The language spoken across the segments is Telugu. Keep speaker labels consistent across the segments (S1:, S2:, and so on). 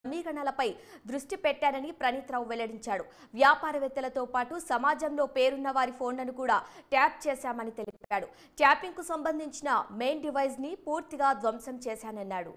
S1: సమీకరణలపై దృష్టి పెట్టానని ప్రణీత్ రావు వెల్లడించాడు. వ్యాపారవేత్తలతో పాటు సమాజంలో పేరున్న వారి ఫోన్లను కూడా ట్యాప్ చేశామని తెలిపాడు. ట్యాపింగ్ కు సంబంధించిన మెయిన్ డివైస్ ని పూర్తిగా ధ్వంసం చేశానన్నాడు.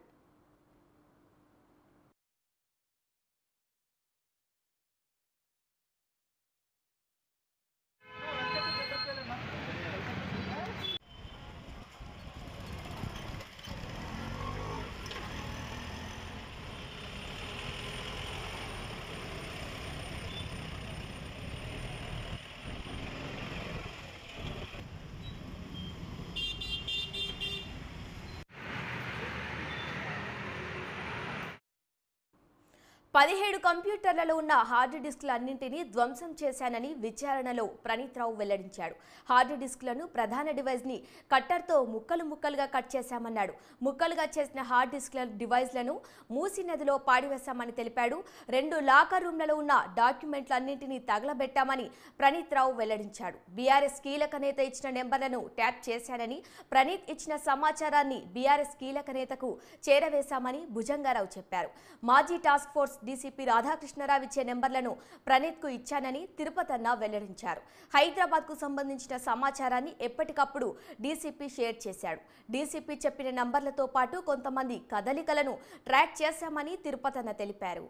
S1: పదిహేడు కంప్యూటర్లలో ఉన్న హార్డ్ డిస్క్లన్నింటినీ ధ్వంసం చేశానని విచారణలో ప్రణీత్ రావు వెల్లడించాడు. హార్డ్ డిస్క్లను ప్రధాన డివైస్ని కట్టర్తో ముక్కలు ముక్కలుగా కట్ చేశామన్నాడు. ముక్కలుగా చేసిన హార్డ్ డిస్క్ల డివైస్లను మూసీ నదిలో పాడివేశామని తెలిపాడు. 2 లాకర్ రూమ్లలో ఉన్న డాక్యుమెంట్లన్నింటినీ తగలబెట్టామని ప్రణీత్ రావు వెల్లడించాడు. బీఆర్ఎస్ కీలక నేత ఇచ్చిన నెంబర్లను ట్యాప్ చేశానని, ప్రణీత్ ఇచ్చిన సమాచారాన్ని బీఆర్ఎస్ కీలక నేతకు చేరవేశామని భుజంగారావు చెప్పారు. మాజీ టాస్క్ ఫోర్స్ డీసీపీ రాధాకృష్ణరావు ఇచ్చే నెంబర్లను ప్రణీత్ కు ఇచ్చానని తిరుపతన్న వెల్లడించారు. హైదరాబాద్ కు సంబంధించిన సమాచారాన్ని ఎప్పటికప్పుడు డీసీపీ షేర్ చేశాడు. డీసీపీ చెప్పిన నంబర్లతో పాటు కొంతమంది కదలికలను ట్రాక్ చేశామని తిరుపతన్న తెలిపారు.